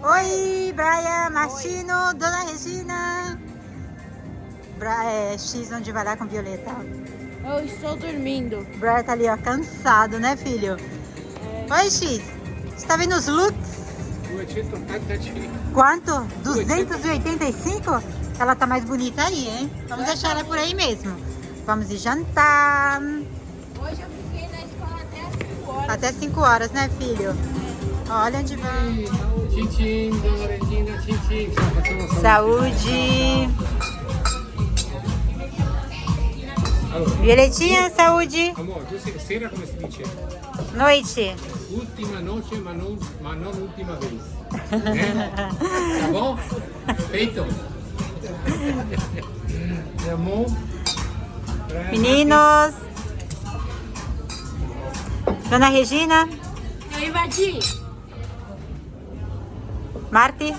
Oi, Brian, Martino, Dona Regina. X onde vai lá com Violeta. Eu estou dormindo. Brian tá ali, ó, cansado, né, filho? Oi, X. Você tá vendo os looks? 285. Quanto? 285? Ela tá mais bonita aí, hein? Vamos deixar ela por aí mesmo. Vamos ir jantar. Hoje eu fiquei na escola até às 5 horas. Até 5 horas, né, filho? Olha onde vai. Tchim, Dona Regina, tchim. Saúde. Violetinha, saúde. Amor, sera come si dice? Noite. Ultima noche, ma non ultima vez. Tá bom? Feito. Meu amor. Meninos. Dona Regina. Eu invadi. Marti.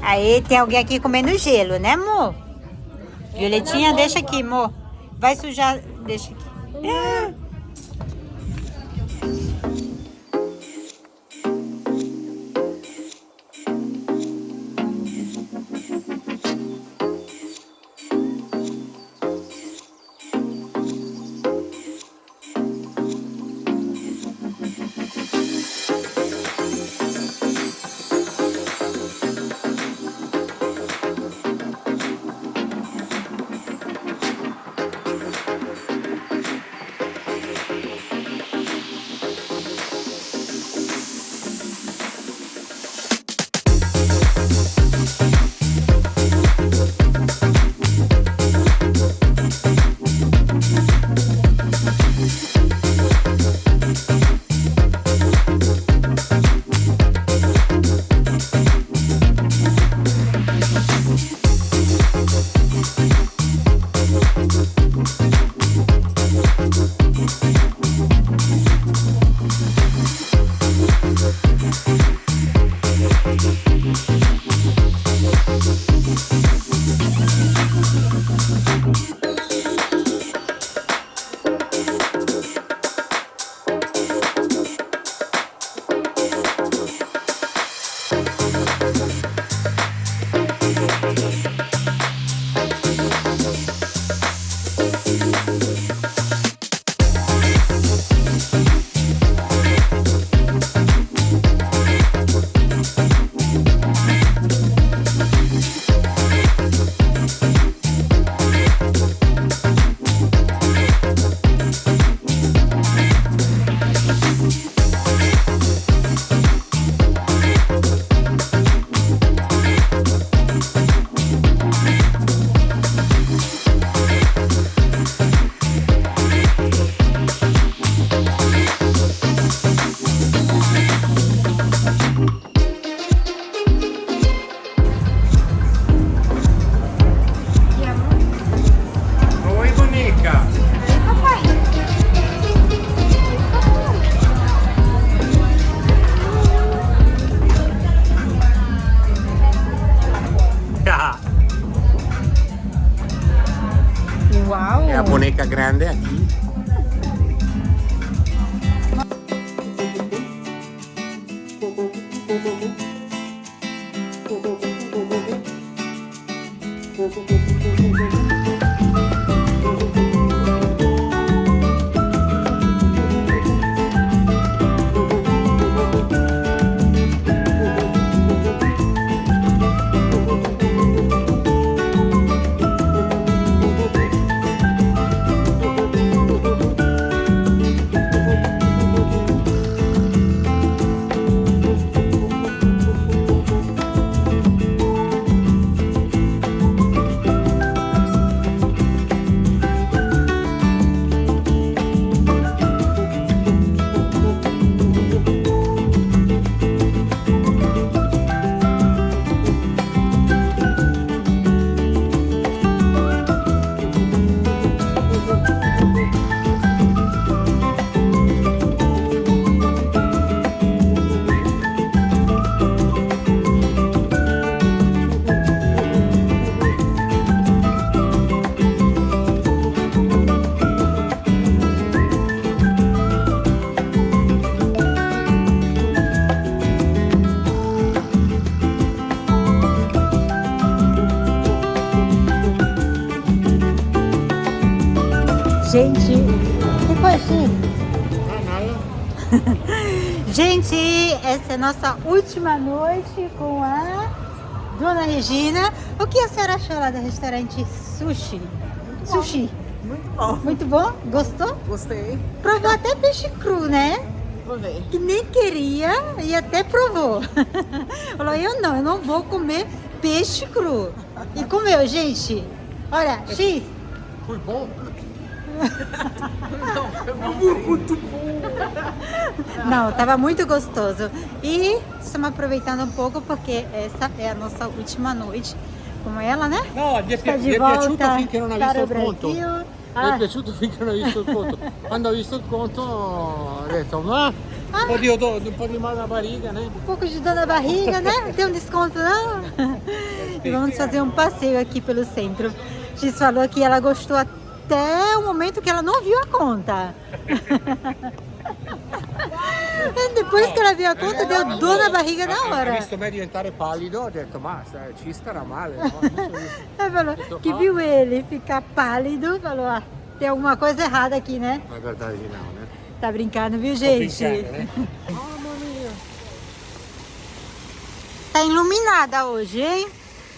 Aí, tem alguém aqui comendo gelo, né, amor? Violetinha, deixa aqui, amor. Vai sujar, deixa aqui. Oi, boneca. Uau! É a boneca grande aqui. Gente, o que foi, Xi? Ah, nada. Gente, essa é a nossa última noite com a Dona Regina. O que a senhora achou lá do restaurante Sushi? Sushi. Muito bom. Muito bom? Gostou? Gostei. Provou até peixe cru, né? Provei. Que nem queria e até provou. Falou, eu não vou comer peixe cru. E comeu, gente. Olha, X. Foi bom? Não, tava muito gostoso. E estamos aproveitando um pouco porque essa é a nossa última noite com ela, né? No, gli Sta è di piaciuto volta finché non ha para visto o il conto. Brasil. Mi Ah. è piaciuto finché non ha visto il conto. Quando ha visto il conto ho detto, ma un po' di male na barriga, né? Um pouco de dor na barriga, né? Não tem um desconto, não? E vamos fazer um passeio aqui pelo centro. X falou que ela gostou até o momento que ela não viu a conta. Depois que ela viu a conta, deu dor na barriga na Ha hora. visto me diventare pallido, ho detto, ma ci starà male. No? Adesso Ela falou que viu ele ficar pálido, falou, ah, tem alguma coisa errada aqui, né? Ma guardate di no, né? Tá brincando, viu, Tô gente? brincando, né? Tá iluminada hoje, hein?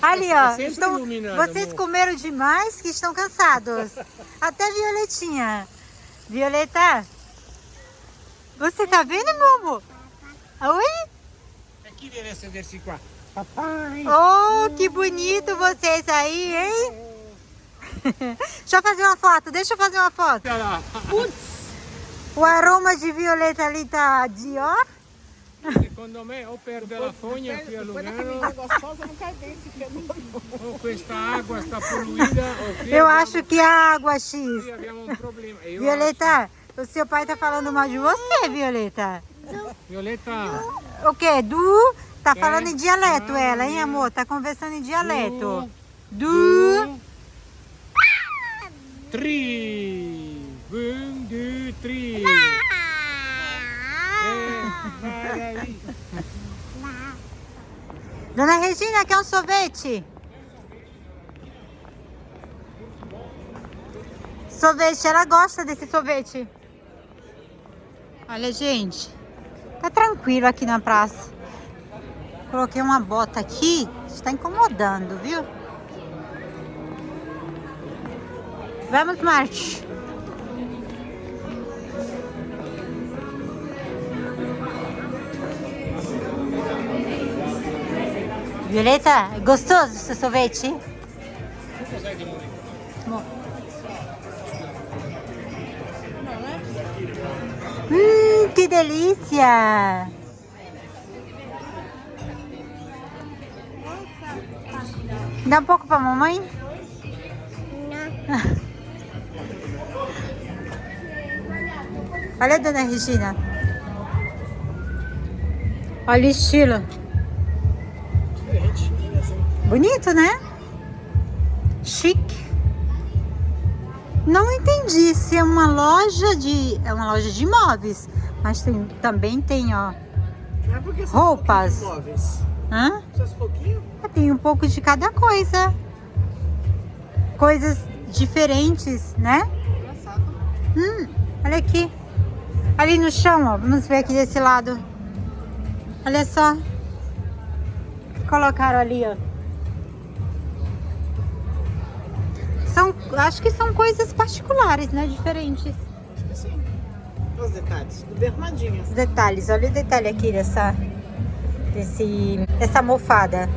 Ali, Tá ó. sempre Estão, iluminada, vocês amor. comeram demais que estão cansados. Até Violetinha. Violeta, você tá vendo, meu amor? Oi? E chi viene a sedersi qua? Papai! Oh, que bonito vocês aí, hein? Deixa eu fazer uma foto, deixa eu fazer uma foto. Olha lá. O aroma de Violeta ali tá de ó. Secondo me o perde la fogna qui a Lugano gostosa não cai bem esse fenômeno. o questa acqua sta poluita o qui Eu acho que a água, X. qui abbiamo un problema. E io Violeta, o seu pai tá falando mal de você, Violeta. acho- Violetta, O quê? Du? Tá É. falando em dialeto Ah, ela, hein, é. amor? Tá conversando em dialeto. Du. 3 1, 2, 3 vai aí. Dona Regina, quer um sorvete? Sorvete, ela gosta desse sorvete. Olha, gente, tá tranquilo aqui na praça. Coloquei uma bota aqui, está incomodando, viu? Vamos, Marte. Violeta, é gostoso esse sorvete? Amor. Que delícia! Dá um pouco pra mamãe? Olha a Dona Regina. Olha o estilo. Bonito, né? Chique. Não entendi se é uma loja de... É uma loja de imóveis. Mas também tem, ó... Mas por que essas Roupas. pouquinhos móveis? Hã? Essas pouquinhos? Tem um pouco de cada coisa. Coisas diferentes, né? Engraçado. Olha aqui. Ali no chão, ó. Vamos ver aqui desse lado. Olha só. Colocaram ali, ó. Acho que são coisas particulares, né? Diferentes. Acho que sim. Olha os detalhes. Tudo bem arrumadinho. Os detalhes. Olha o detalhe aqui dessa almofada.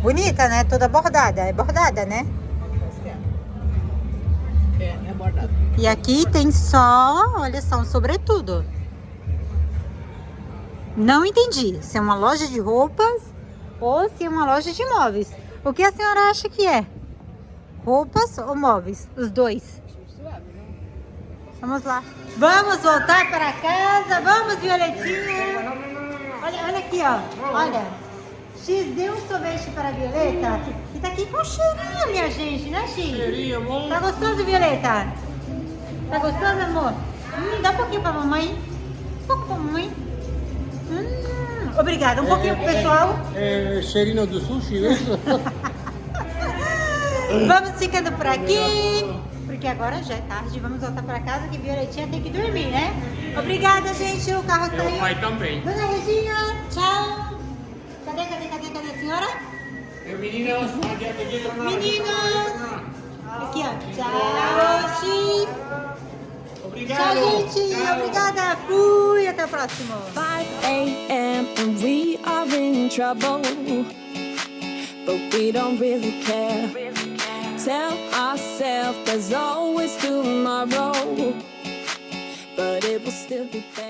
Bonita, né? Toda bordada. É bordada, né? Parece que é. É bordado. E aqui tem só, olha só, um sobretudo. Não entendi se é uma loja de roupas ou se é uma loja de móveis. O que a senhora acha que é? Roupas ou móveis? Os dois. Vamos lá. Vamos voltar para casa. Vamos, Violetinha. Olha aqui, ó. Olha. X deu um sorvete para a Violeta. E tá aqui com cheirinho, minha gente, né, X? Cheirinho, amor. Tá gostoso, Violeta? Tá gostoso, amor? Dá um pouquinho pra mamãe. Um pouco pra mamãe. Obrigada. Um pouquinho pro pessoal. É cheirinho do sushi, isso? Vamos ficando por aqui. porque agora já é tarde. Vamos voltar pra casa que Violetinha tem que dormir, né? Obrigada, gente. O carro Meu saiu. pai também. Dona Regina, tchau. Cadê a senhora? Meninas, adiante aqui, Meninas. Aqui, ó. Tchau, X. Obrigado. Tchau, gente. Tchau. Obrigada. Fui. Até o próximo. 5 a.m. and we are in trouble, but we don't really care. Tell ourselves there's always tomorrow, but it will still be there.